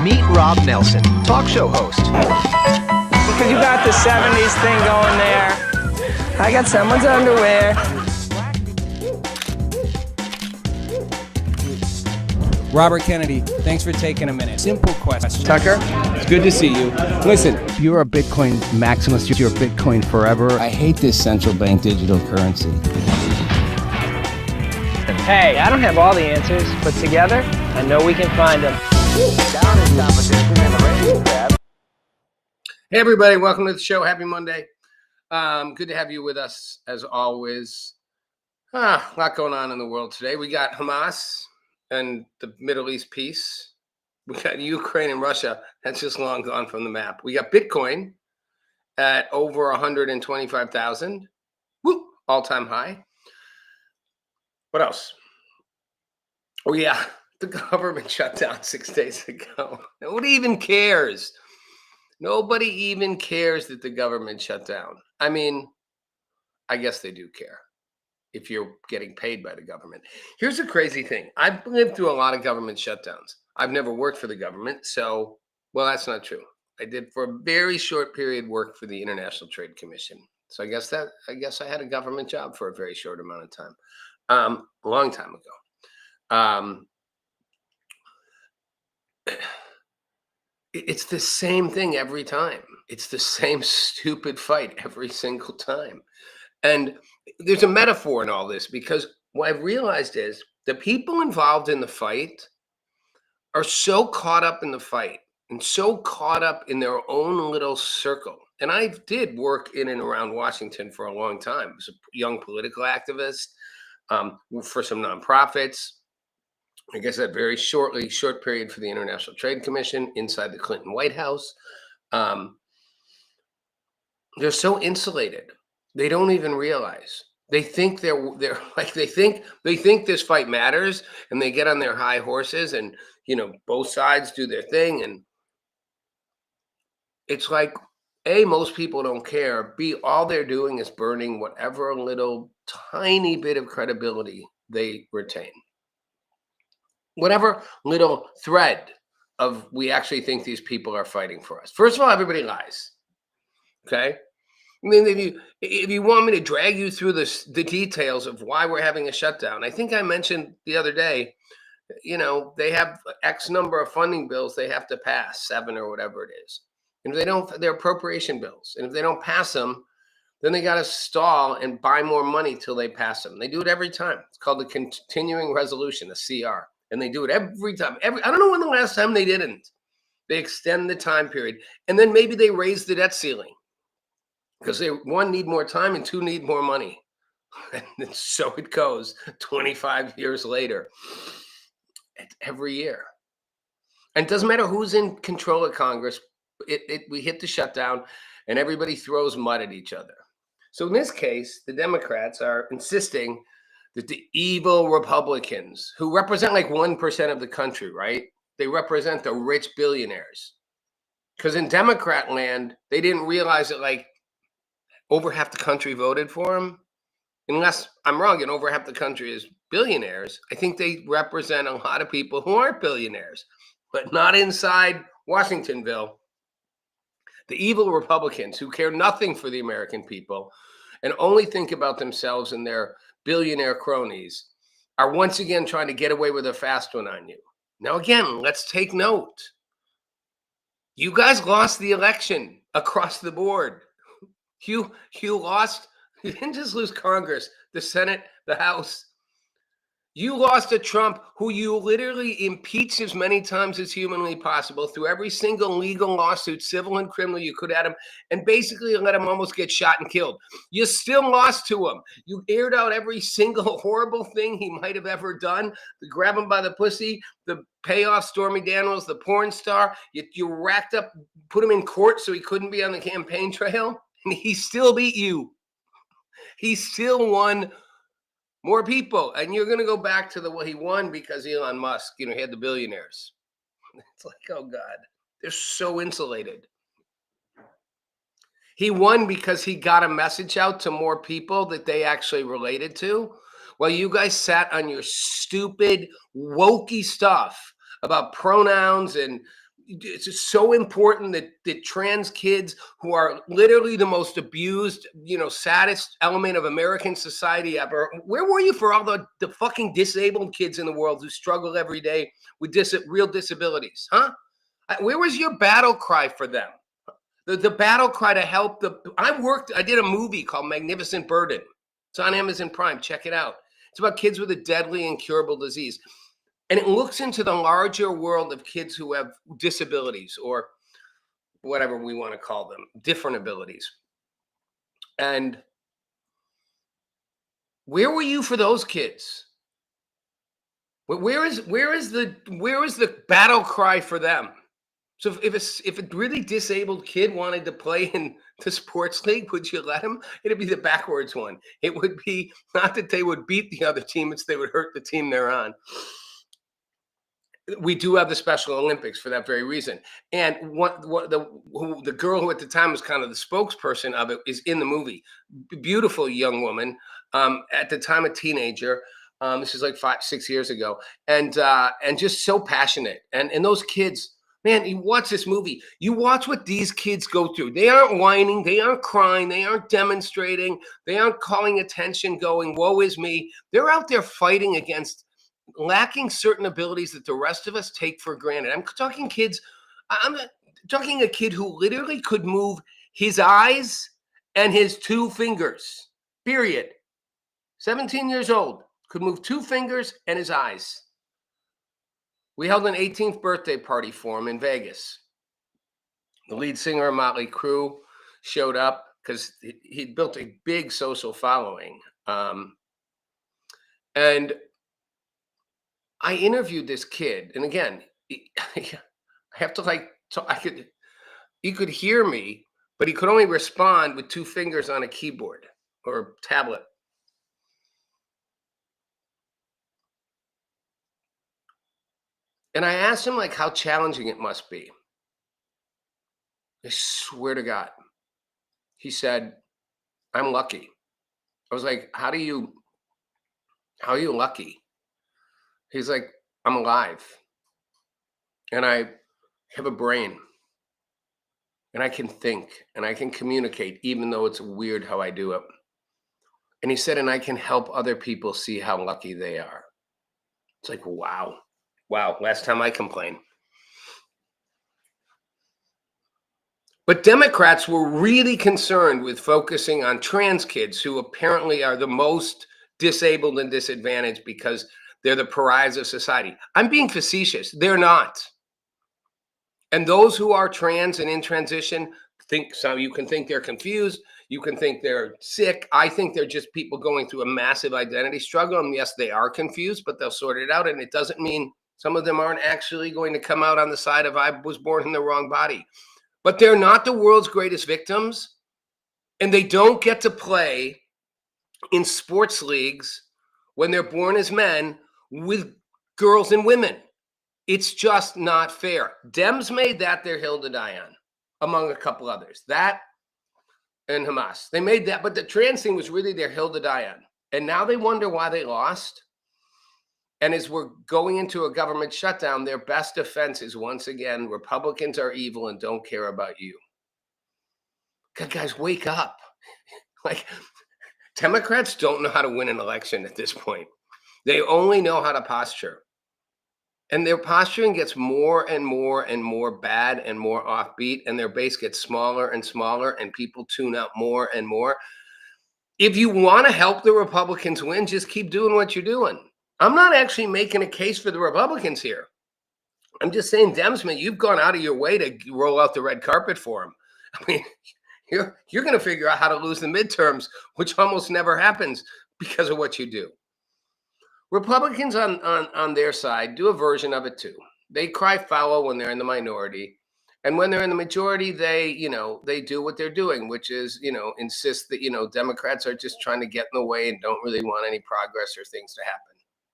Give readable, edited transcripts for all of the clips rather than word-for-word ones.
Meet Rob Nelson, talk show host. Because you got the 70s thing going there. I got someone's underwear. Robert Kennedy, thanks for taking a minute. Simple question. Tucker? It's good to see you. Listen, You're a Bitcoin maximalist. You're Bitcoin forever. I hate this central bank digital currency. Hey, I don't have all the answers, but together, I know we can find them. Hey everybody, welcome to the show. Happy Monday. Good to have you with us as always. A lot going on in the world today. We got Hamas and the Middle East peace. We got Ukraine and Russia. That's just long gone from the map. We got Bitcoin at over 125,000. Woo, all-time high. What else? Oh yeah, the government shut down 6 days ago. Nobody even cares. Nobody even cares that the government shut down. I mean, I guess they do care if you're getting paid by the government. Here's the crazy thing. I've lived through a lot of government shutdowns. I've never worked for the government, so, well, that's not true. I did for a very short period work for the International Trade Commission. So I guess I had a government job for a very short amount of time, a long time ago. It's the same thing every time. It's the same stupid fight every single time. And there's a metaphor in all this, because what I've realized is the people involved in the fight are so caught up in the fight and so caught up in their own little circle. And I did work in and around Washington for a long time. I was a young political activist for some nonprofits. I guess that very short period for the International Trade Commission inside the Clinton White House. They're so insulated. They don't even realize. They think they're like they think this fight matters, and they get on their high horses, and both sides do their thing, and it's like A, most people don't care. B, all they're doing is burning whatever little tiny bit of credibility they retain. Whatever little thread of we actually think these people are fighting for us. First of all, everybody lies. Okay? I mean, if you want me to drag you through the details of why we're having a shutdown, I think I mentioned the other day, they have X number of funding bills they have to pass, 7 or whatever it is. And if they don't, they're appropriation bills. And if they don't pass them, then they got to stall and buy more money till they pass them. They do it every time. It's called the continuing resolution, a CR. And they do it every time. I don't know when the last time they didn't. They extend the time period. And then maybe they raise the debt ceiling because they, 1, need more time, and 2, need more money. And so it goes 25 years later. It's every year. And it doesn't matter who's in control of Congress. We hit the shutdown and everybody throws mud at each other. So in this case, the Democrats are insisting that the evil Republicans, who represent like 1% of the country, right? They represent the rich billionaires. Because in Democrat land, they didn't realize that like over half the country voted for them. Unless I'm wrong, and over half the country is billionaires. I think they represent a lot of people who aren't billionaires, but not inside Washingtonville. The evil Republicans who care nothing for the American people and only think about themselves and their billionaire cronies are once again trying to get away with a fast one on you. Now, again, let's take note. You guys lost the election across the board. You lost You didn't just lose Congress, the Senate, the House. You lost a Trump who you literally impeached as many times as humanly possible through every single legal lawsuit, civil and criminal, you could at him, and basically let him almost get shot and killed. You still lost to him. You aired out every single horrible thing he might have ever done. The grab him by the pussy, the payoff Stormy Daniels, the porn star. You racked up, put him in court so he couldn't be on the campaign trail, and he still beat you. He still won more people. And you're going to go back to what he won because Elon Musk, he had the billionaires. It's like, oh God, they're so insulated. He won because he got a message out to more people that they actually related to. While you guys sat on your stupid, wokey stuff about pronouns, and it's just so important that trans kids, who are literally the most abused, saddest element of American society ever. Where were you for all the fucking disabled kids in the world who struggle every day with real disabilities, huh? Where was your battle cry for them? The battle cry to help I did a movie called Magnificent Burden. It's on Amazon Prime. Check it out. It's about kids with a deadly incurable disease. And it looks into the larger world of kids who have disabilities, or whatever we want to call them, different abilities. And where were you for those kids? Where is the battle cry for them? So if a really disabled kid wanted to play in the sports league, would you let him? It'd be the backwards one. It would be not that they would beat the other team, it's they would hurt the team they're on. We do have the Special Olympics for that very reason. And the girl who at the time was kind of the spokesperson of it is in the movie. Beautiful young woman, at the time a teenager. This is like 5-6 years ago, and just so passionate. And those kids, man, you watch this movie, you watch what these kids go through. They aren't whining, they aren't crying, they aren't demonstrating, they aren't calling attention, going, woe is me. They're out there fighting against lacking certain abilities that the rest of us take for granted. I'm talking kids. I'm talking a kid who literally could move his eyes and his 2 fingers, period. 17 years old, could move 2 fingers and his eyes. We held an 18th birthday party for him in Vegas. The lead singer of Motley Crue showed up because he'd built a big social following. And I interviewed this kid, and again, I have to he could hear me, but he could only respond with 2 fingers on a keyboard or tablet. And I asked him how challenging it must be. I swear to God. He said, I'm lucky. I was like, how are you lucky? He's like, I'm alive, and I have a brain, and I can think, and I can communicate, even though it's weird how I do it. And he said, and I can help other people see how lucky they are. It's like, wow. Last time I complained. But Democrats were really concerned with focusing on trans kids, who apparently are the most disabled and disadvantaged because they're the pariahs of society. I'm being facetious. They're not. And those who are trans and in transition you can think they're confused. You can think they're sick. I think they're just people going through a massive identity struggle. And yes, they are confused, but they'll sort it out. And it doesn't mean some of them aren't actually going to come out on the side of I was born in the wrong body. But they're not the world's greatest victims. And they don't get to play in sports leagues when they're born as men with girls and women. It's just not fair. Dems made that their hill to die on, among a couple others. That and Hamas. They made that, but the trans thing was really their hill to die on. And now they wonder why they lost. And as we're going into a government shutdown, their best defense is, once again, Republicans are evil and don't care about you. God, guys, wake up. Democrats don't know how to win an election at this point. They only know how to posture. And their posturing gets more and more and more bad and more offbeat, and their base gets smaller and smaller, and people tune out more and more. If you want to help the Republicans win, just keep doing what you're doing. I'm not actually making a case for the Republicans here. I'm just saying, Demsman, you've gone out of your way to roll out the red carpet for them. I mean, you're going to figure out how to lose the midterms, which almost never happens because of what you do. Republicans on their side do a version of it too. They cry foul when they're in the minority. And when they're in the majority, they do what they're doing, which is, insist that, Democrats are just trying to get in the way and don't really want any progress or things to happen.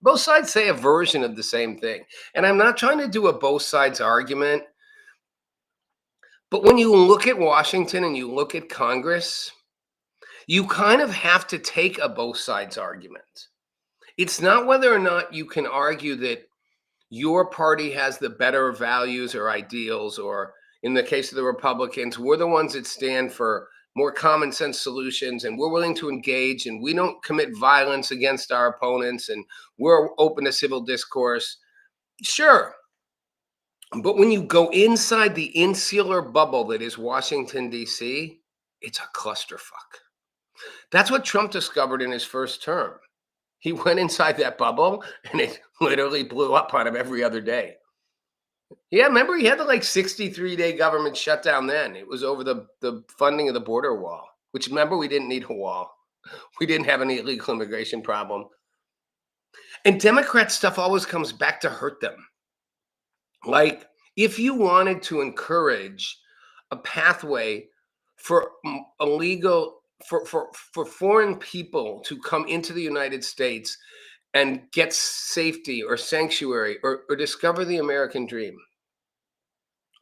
Both sides say a version of the same thing. And I'm not trying to do a both sides argument. But when you look at Washington and you look at Congress, you kind of have to take a both sides argument. It's not whether or not you can argue that your party has the better values or ideals, or in the case of the Republicans, we're the ones that stand for more common sense solutions, and we're willing to engage, and we don't commit violence against our opponents, and we're open to civil discourse. Sure. But when you go inside the insular bubble that is Washington, D.C., it's a clusterfuck. That's what Trump discovered in his first term. He went inside that bubble and it literally blew up on him every other day. Yeah, remember he had the 63-day government shutdown then. It was over the funding of the border wall, which, remember, we didn't need a wall. We didn't have any illegal immigration problem. And Democrat stuff always comes back to hurt them. Like, if you wanted to encourage a pathway for for foreign people to come into the United States and get safety or sanctuary or discover the American dream,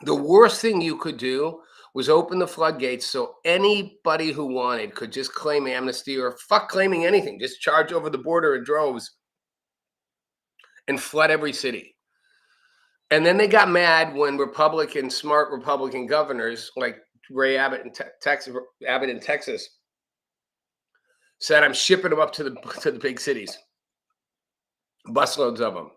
the worst thing you could do was open the floodgates so anybody who wanted could just claim amnesty, or fuck claiming anything, just charge over the border in droves and flood every city. And then they got mad when smart Republican governors like Ray Abbott in Texas said, "I'm shipping them up to the big cities, busloads of them,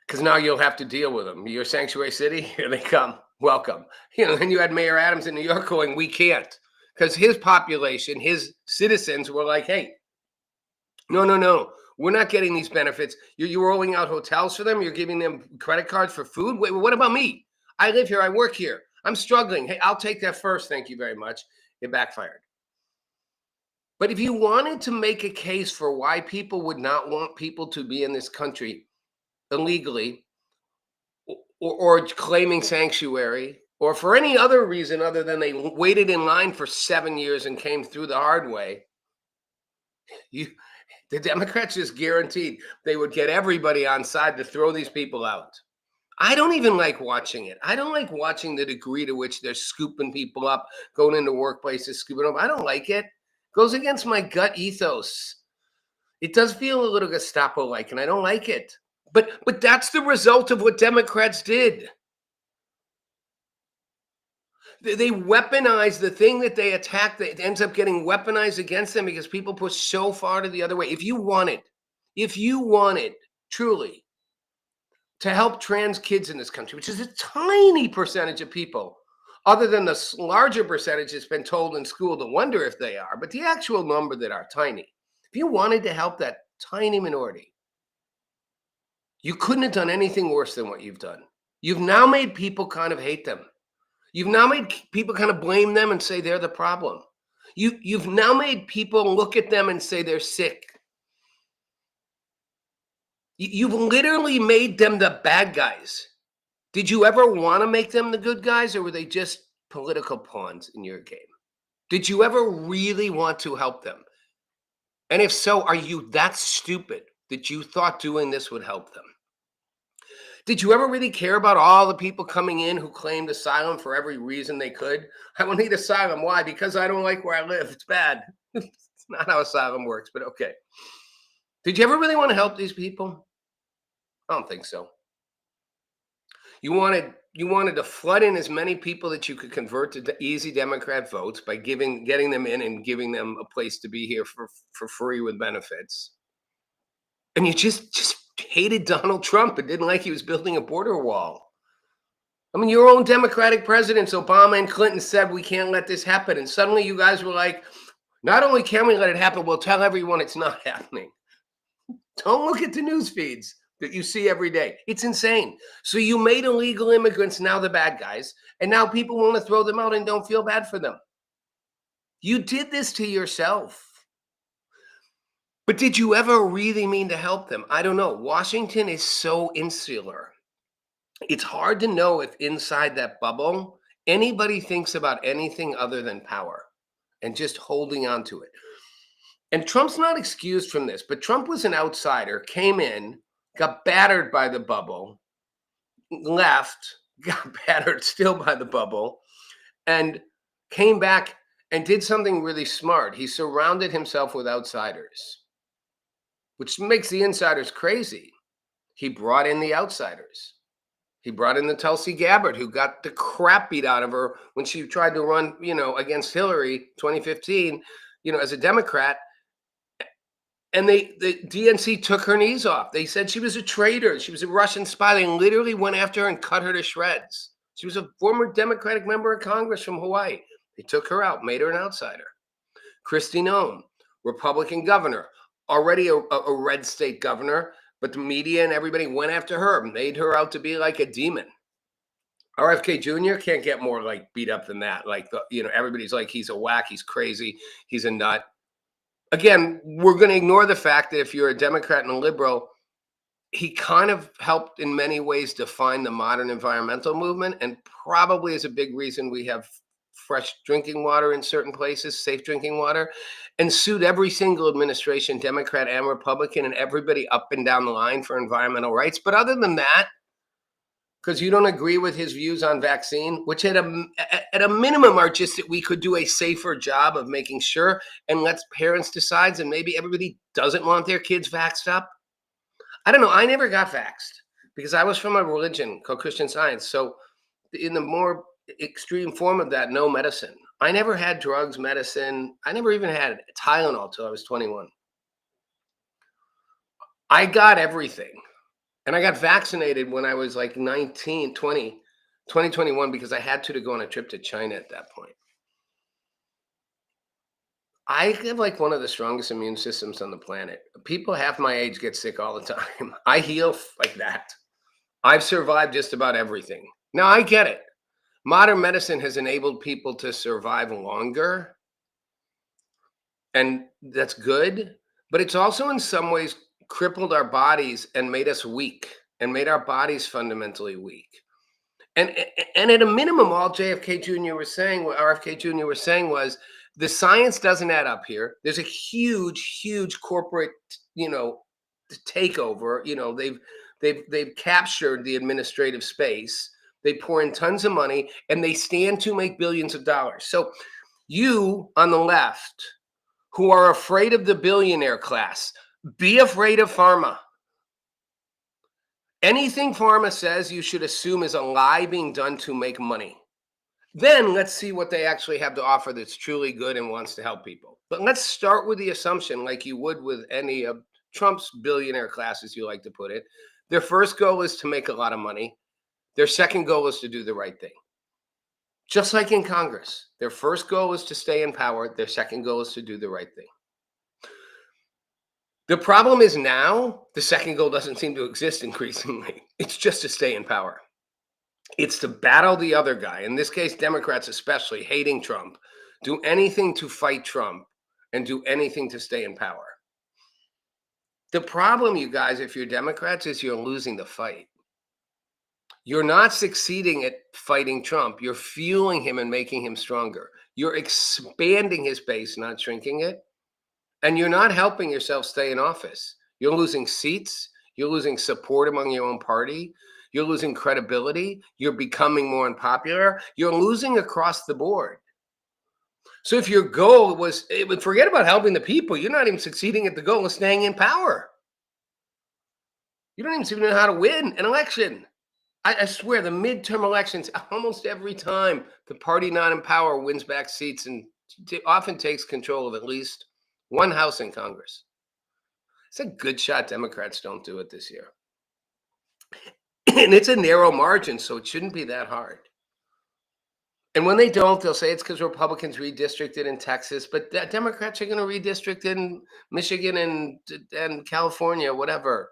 because now you'll have to deal with them. Your sanctuary city, here they come, welcome." Then you had Mayor Adams in New York going, "We can't," because his population, his citizens were like, "Hey, no, we're not getting these benefits. You're rolling out hotels for them. You're giving them credit cards for food. Wait, what about me? I live here. I work here. I'm struggling. Hey, I'll take that first. Thank you very much." It backfired. But if you wanted to make a case for why people would not want people to be in this country illegally, or claiming sanctuary, or for any other reason other than they waited in line for 7 years and came through the hard way, the Democrats just guaranteed they would get everybody on side to throw these people out. I don't even like watching it. I don't like watching the degree to which they're scooping people up, going into workplaces, scooping them up. I don't like it. It goes against my gut ethos. It does feel a little Gestapo-like, and I don't like it. But that's the result of what Democrats did. They weaponize the thing that they attack, that ends up getting weaponized against them because people push so far to the other way. If you wanted truly to help trans kids in this country, which is a tiny percentage of people, other than the larger percentage that's been told in school to wonder if they are, but the actual number that are tiny, if you wanted to help that tiny minority, you couldn't have done anything worse than what you've done. You've now made people kind of hate them. You've now made people kind of blame them and say they're the problem. You've now made people look at them and say they're sick. You've literally made them the bad guys. Did you ever want to make them the good guys, or were they just political pawns in your game? Did you ever really want to help them? And if so, are you that stupid that you thought doing this would help them? Did you ever really care about all the people coming in who claimed asylum for every reason they could? I don't need asylum. Why? Because I don't like where I live. It's bad. It's not how asylum works, but okay. Did you ever really want to help these people? I don't think so. You wanted to flood in as many people that you could convert to easy Democrat votes by getting them in and giving them a place to be here for free with benefits. And you just hated Donald Trump and didn't like he was building a border wall. I mean, your own Democratic presidents, Obama and Clinton, said we can't let this happen. And suddenly you guys were like, Not only can we let it happen, we'll tell everyone it's not happening. Don't look at the news feeds that you see every day. It's insane. So you made illegal immigrants now the bad guys, and now people want to throw them out and don't feel bad for them. You did this to yourself. But did you ever really mean to help them? I don't know. Washington is so insular. It's hard to know if inside that bubble, anybody thinks about anything other than power and just holding on to it. And Trump's not excused from this, but Trump was an outsider, came in, got battered by the bubble, left, got battered still by the bubble, and came back and did something really smart. He surrounded himself with outsiders, which makes the insiders crazy. He brought in the outsiders. He brought in the Tulsi Gabbard, who got the crap beat out of her when she tried to run, against Hillary 2015, as a Democrat. And the DNC took her knees off. They said she was a traitor. She was a Russian spy. They literally went after her and cut her to shreds. She was a former Democratic member of Congress from Hawaii. They took her out, made her an outsider. Kristi Noem, Republican governor, already a red state governor, but the media and everybody went after her, made her out to be like a demon. RFK Jr. can't get more beat up than that. Everybody's like, he's a whack, he's crazy, he's a nut. Again, we're going to ignore the fact that if you're a Democrat and a liberal, he kind of helped in many ways define the modern environmental movement, and probably is a big reason we have fresh drinking water in certain places, safe drinking water, and sued every single administration, Democrat and Republican, and everybody up and down the line for environmental rights. But other than that, because you don't agree with his views on vaccine, which at a minimum are just that we could do a safer job of making sure and let parents decide, and maybe everybody doesn't want their kids vaxxed up. I don't know. I never got vaxxed because I was from a religion called Christian Science. So in the more extreme form of that, no medicine. I never had drugs, medicine. I never even had Tylenol till I was 21. I got everything. And I got vaccinated when I was 19, 20, 2021, because I had to go on a trip to China at that point. I have one of the strongest immune systems on the planet. People half my age get sick all the time. I heal like that. I've survived just about everything. Now, I get it. Modern medicine has enabled people to survive longer. And that's good. But it's also in some ways crippled our bodies and made us weak and made our bodies fundamentally weak. And at a minimum, all RFK Jr. was saying was the science doesn't add up here. There's a huge corporate, takeover. They've captured the administrative space. They pour in tons of money and they stand to make billions of dollars. So you on the left who are afraid of the billionaire class, be afraid of pharma. Anything pharma says you should assume is a lie being done to make money. Then let's see what they actually have to offer that's truly good and wants to help people. But let's start with the assumption, like you would with any of Trump's billionaire classes, you like to put it. Their first goal is to make a lot of money. Their second goal is to do the right thing. Just like in Congress, their first goal is to stay in power. Their second goal is to do the right thing. The problem is now the second goal doesn't seem to exist increasingly. It's just to stay in power. It's to battle the other guy. In this case, Democrats especially hating Trump, do anything to fight Trump and do anything to stay in power. The problem, you guys, if you're Democrats, is you're losing the fight. You're not succeeding at fighting Trump. You're fueling him and making him stronger. You're expanding his base, not shrinking it. And you're not helping yourself stay in office. You're losing seats. You're losing support among your own party. You're losing credibility. You're becoming more unpopular. You're losing across the board. So if your goal was, forget about helping the people. You're not even succeeding at the goal of staying in power. You don't even seem to know how to win an election. I swear, the midterm elections, almost every time the party not in power wins back seats and often takes control of at least one house in Congress. It's a good shot Democrats don't do it this year. And it's a narrow margin, so it shouldn't be that hard. And when they don't, they'll say it's because Republicans redistricted in Texas, but Democrats are going to redistrict in Michigan and California, whatever.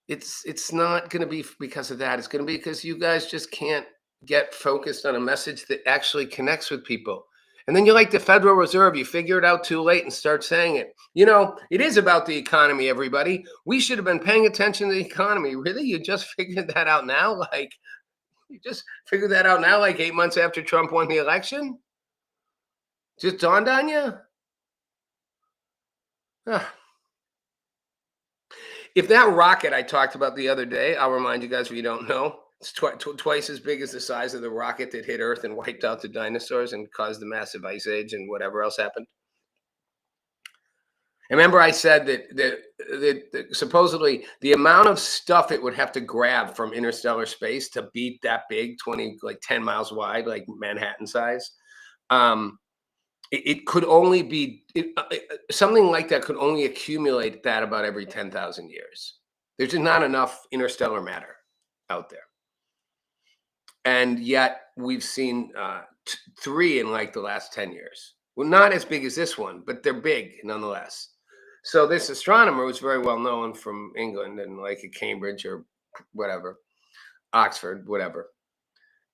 It's not going to be because of that. It's going to be because you guys just can't get focused on a message that actually connects with people. And then you're like the Federal Reserve. You figure it out too late and start saying it. You know, it is about the economy, everybody. We should have been paying attention to the economy. Really? You just figured that out now? Like, you just figured that out now, like 8 months after Trump won the election? Just dawned on you? Ah. If that rocket I talked about the other day, I'll remind you guys if you don't know, it's twice as big as the size of the rocket that hit Earth and wiped out the dinosaurs and caused the massive ice age and whatever else happened. And remember, I said that supposedly the amount of stuff it would have to grab from interstellar space to beat that big, 10 miles wide, like Manhattan size. It could only be something like that could only accumulate that about every 10,000 years. There's just not enough interstellar matter out there. And yet we've seen 3 in like the last 10 years. Well, not as big as this one, but they're big nonetheless. So this astronomer was very well known from England and like at Cambridge or whatever, Oxford, whatever,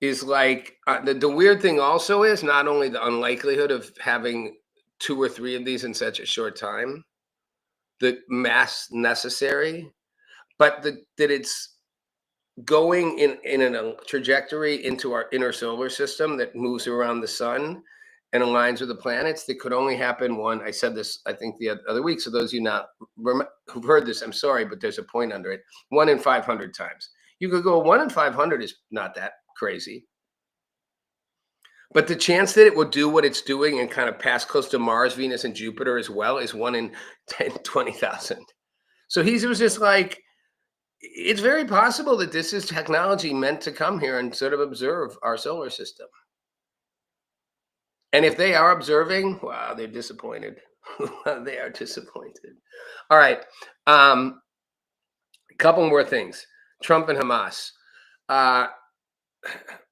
is like the weird thing also is not only the unlikelihood of having 2 or 3 of these in such a short time, the mass necessary, but that it's going in a trajectory into our inner solar system that moves around the sun and aligns with the planets that could only happen one. I said this, I think, the other week. So those of you not who've heard this, I'm sorry, but there's a point under it. 1 in 500 times. You could go 1 in 500 is not that crazy. But the chance that it will do what it's doing and kind of pass close to Mars, Venus, and Jupiter as well is 1 in 10, 20,000. So he was just like, it's very possible that this is technology meant to come here and sort of observe our solar system. And if they are observing, wow, they're disappointed. They are disappointed. All right. A couple more things. Trump and Hamas.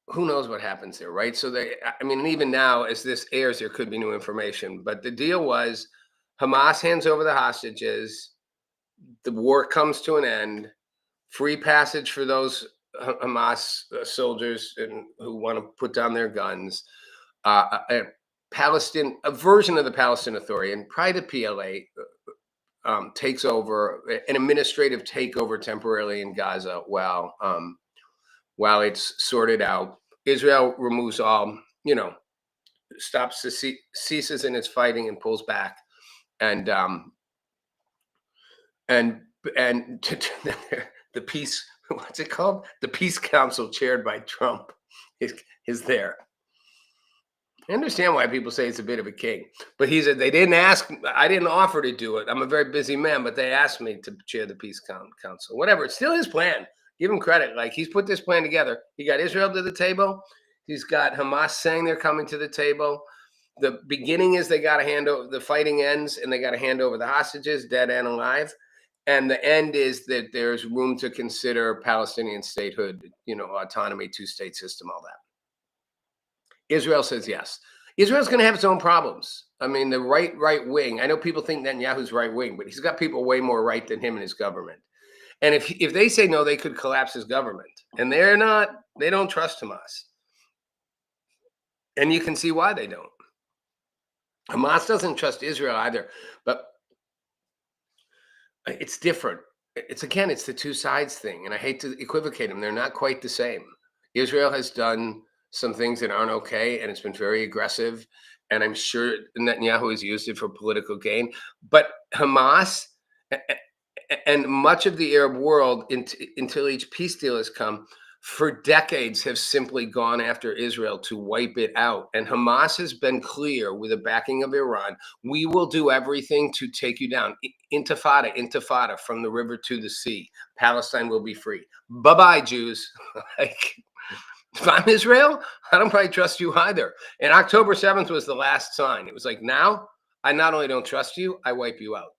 Who knows what happens there, right? So and even now, as this airs, there could be new information. But the deal was Hamas hands over the hostages. The war comes to an end. Free passage for those Hamas soldiers who want to put down their guns. A version of the Palestinian Authority and private PLA takes over an administrative takeover temporarily in Gaza while it's sorted out. Israel removes all, ceases in its fighting and pulls back, and the peace, what's it called? The Peace Council chaired by Trump is there. I understand why people say it's a bit of a king, but he said they didn't ask. I didn't offer to do it. I'm a very busy man, but they asked me to chair the Peace Council. Whatever. It's still his plan. Give him credit. Like, he's put this plan together. He got Israel to the table. He's got Hamas saying they're coming to the table. The beginning is they got to hand over, the fighting ends, and they got to hand over the hostages, dead and alive. And the end is that there's room to consider Palestinian statehood, autonomy, 2-state system, all that. Israel says yes. Israel's going to have its own problems. I mean, the right wing. I know people think Netanyahu's right wing, but he's got people way more right than him and his government. And if they say no, they could collapse his government. And they don't trust Hamas. And you can see why they don't. Hamas doesn't trust Israel either, but it's different. It's the 2 sides thing. And I hate to equivocate them. They're not quite the same. Israel has done some things that aren't okay, and it's been very aggressive. And I'm sure Netanyahu has used it for political gain. But Hamas and much of the Arab world, until each peace deal has come, for decades have simply gone after Israel to wipe it out. And Hamas has been clear with the backing of Iran, we will do everything to take you down. Intifada, from the river to the sea. Palestine will be free. Bye-bye, Jews. If I'm Israel, I don't probably trust you either. And October 7th was the last sign. It was like, now I not only don't trust you, I wipe you out.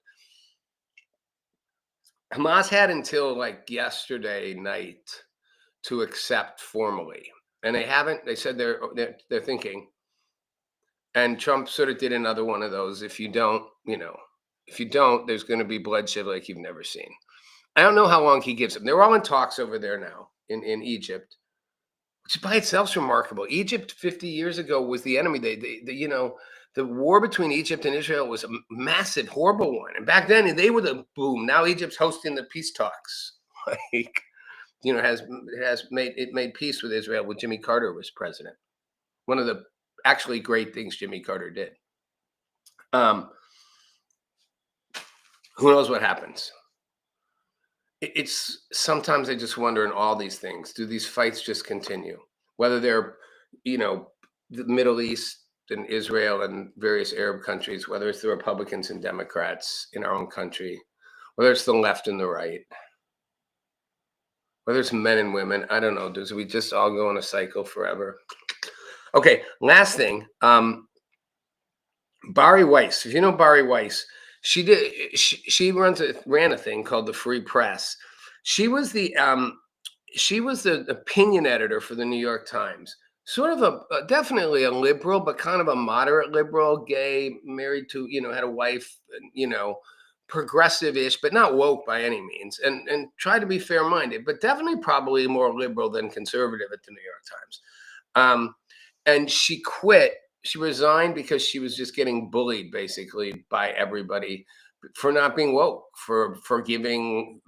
Hamas had until like yesterday night to accept formally and they haven't. They said they're thinking. And Trump sort of did another one of those. If you don't, there's going to be bloodshed like you've never seen. I don't know how long he gives them. They're all in talks over there now in Egypt, which by itself is remarkable. Egypt 50 years ago was the enemy. The war between Egypt and Israel was a massive, horrible one. And back then they were the boom. Now Egypt's hosting the peace talks. Like, has made peace with Israel when Jimmy Carter was president. One of the actually great things Jimmy Carter did. Who knows what happens? It's sometimes I just wonder in all these things, do these fights just continue? Whether they're, the Middle East and Israel and various Arab countries, whether it's the Republicans and Democrats in our own country, whether it's the left and the right, whether it's men and women, I don't know. Do we just all go in a cycle forever? Okay, last thing. Bari Weiss. If you know Bari Weiss, she ran a thing called the Free Press. She was the opinion editor for the New York Times. Sort of definitely a liberal, but kind of a moderate liberal, gay, married to, had a wife, progressive-ish, but not woke by any means, and tried to be fair-minded, but definitely probably more liberal than conservative at the New York Times. And she quit. She resigned because she was just getting bullied basically by everybody for not being woke, for giving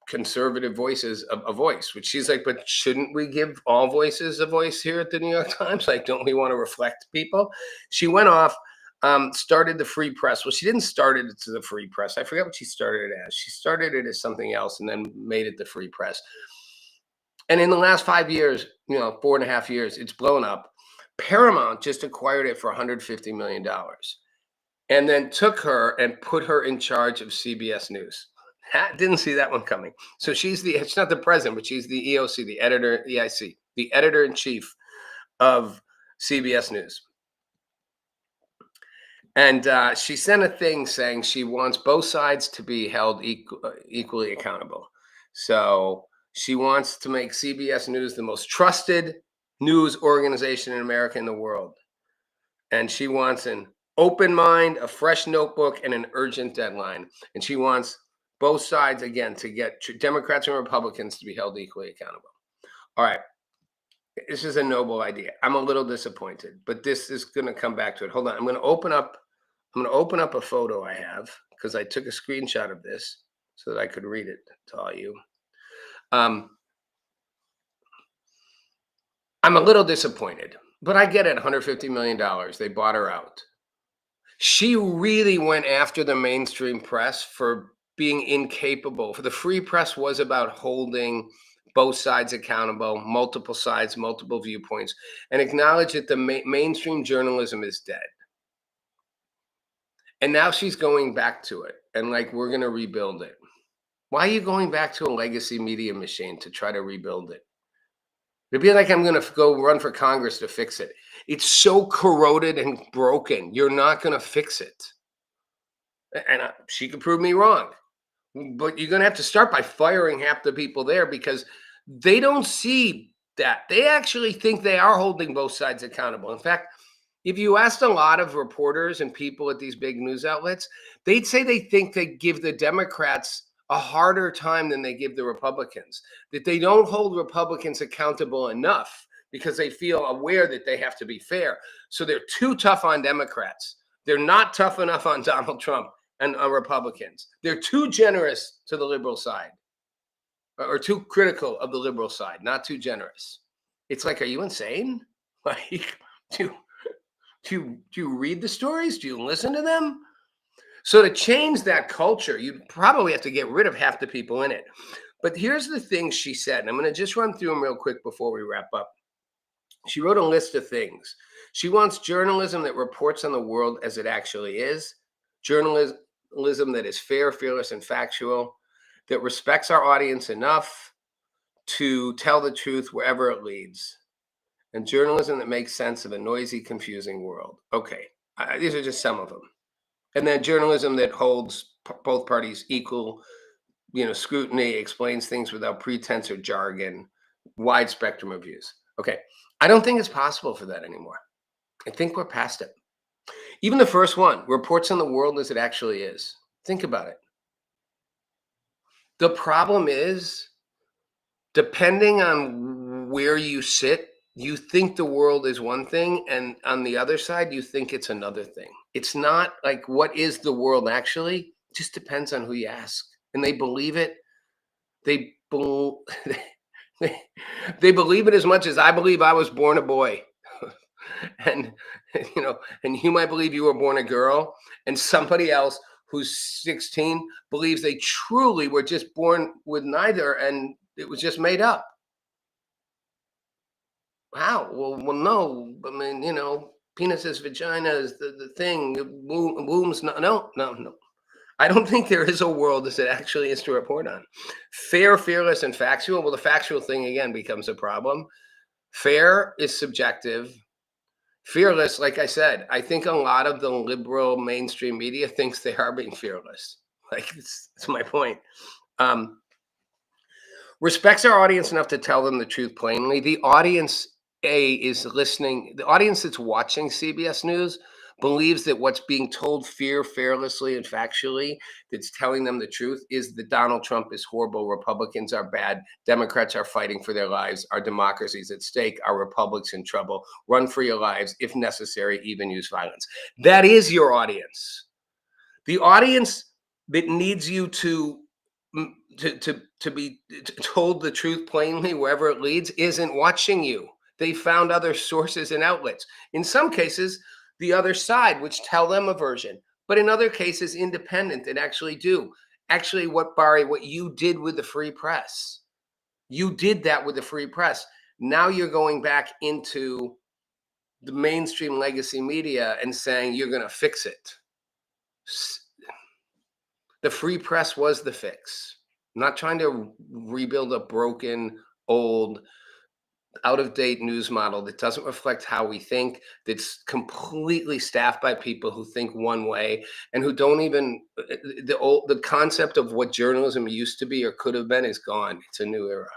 conservative voices a voice, which she's like, but shouldn't we give all voices a voice here at the New York Times? Like, don't we want to reflect people? She went off, started the Free Press. Well, she didn't start it to the Free Press. I forget what she started it as. She started it as something else and then made it the Free Press. And in the last 5 years, 4.5 years, it's blown up. Paramount just acquired it for $150 million and then took her and put her in charge of CBS News. Didn't see that one coming. So she's it's not the president, but she's the EOC, the editor-in-chief of CBS News. And she sent a thing saying she wants both sides to be held equally accountable. So she wants to make CBS News the most trusted news organization in America and the world. And she wants an open mind, a fresh notebook, and an urgent deadline. And she wants both sides, again, to get Democrats and Republicans to be held equally accountable. All right. This is a noble idea. I'm a little disappointed, but this is going to come back to it. Hold on. I'm going to open up a photo I have because I took a screenshot of this so that I could read it to all you. I'm a little disappointed, but I get it. $150 million. They bought her out. She really went after the mainstream press for being incapable. For the Free Press was about holding both sides accountable, multiple sides, multiple viewpoints, and acknowledge that the mainstream journalism is dead. And now she's going back to it. And we're going to rebuild it. Why are you going back to a legacy media machine to try to rebuild it? It'd be like I'm going to go run for Congress to fix it. It's so corroded and broken. You're not going to fix it. And she could prove me wrong. But you're going to have to start by firing half the people there because they don't see that. They actually think they are holding both sides accountable. In fact, if you asked a lot of reporters and people at these big news outlets, they'd say they think they give the Democrats a harder time than they give the Republicans, that they don't hold Republicans accountable enough because they feel aware that they have to be fair. So they're too tough on Democrats. They're not tough enough on Donald Trump and on Republicans. They're too generous to the liberal side or too critical of the liberal side, not too generous. It's like, are you insane? Like, do you read the stories? Do you listen to them? So to change that culture, you probably have to get rid of half the people in it. But here's the thing she said, and I'm going to just run through them real quick before we wrap up. She wrote a list of things. She wants journalism that reports on the world as it actually is, journalism that is fair, fearless, and factual, that respects our audience enough to tell the truth wherever it leads, and journalism that makes sense of a noisy, confusing world. Okay, these are just some of them. And then journalism that holds both parties equal, scrutiny, explains things without pretense or jargon, wide spectrum of views. Okay. I don't think it's possible for that anymore. I think we're past it. Even the first one, reports on the world as it actually is. Think about it. The problem is, depending on where you sit, you think the world is one thing, and on the other side, you think it's another thing. It's not like what is the world actually? It just depends on who you ask. And they believe it. They believe it as much as I believe I was born a boy. And and you might believe you were born a girl, and somebody else who's 16 believes they truly were just born with neither, and it was just made up. How? Well, no. I mean, penis is vagina is the thing. Wombs, no. I don't think there is a world as it actually is to report on. Fair, fearless, and factual. Well, the factual thing again becomes a problem. Fair is subjective. Fearless, like I said, I think a lot of the liberal mainstream media thinks they are being fearless. Like, that's my point. Respects our audience enough to tell them the truth plainly. The audience is listening. The audience that's watching CBS News believes that what's being told fearlessly, and factually, that's telling them the truth, is that Donald Trump is horrible, Republicans are bad, Democrats are fighting for their lives, our democracy's at stake, our republic's in trouble, run for your lives, if necessary, even use violence. That is your audience. The audience that needs you to be told the truth plainly wherever it leads isn't watching you. They found other sources and outlets. In some cases, the other side, which tell them a version, but in other cases, independent that actually do. Actually, what you did with the free press, you did that with the free press. Now you're going back into the mainstream legacy media and saying you're going to fix it. The free press was the fix. I'm not trying to rebuild a broken, old, out-of-date news model that doesn't reflect how we think, that's completely staffed by people who think one way and who don't even, the concept of what journalism used to be or could have been is gone. It's a new era.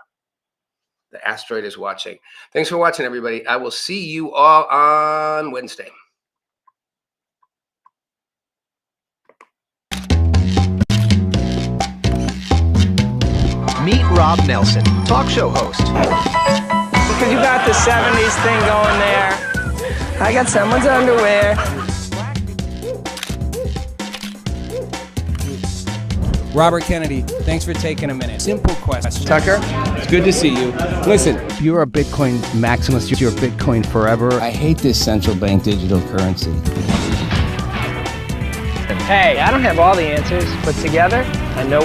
The asteroid is watching. Thanks for watching, everybody. I will see you all on Wednesday. Meet Rob Nelson, talk show host. Because you got the 70s thing going there. I got someone's underwear. Robert Kennedy, thanks for taking a minute. Simple question. Tucker? It's good to see you. Listen, If you're a Bitcoin maximalist, you're Bitcoin forever. I hate this central bank digital currency. Hey, I don't have all the answers, but together, I know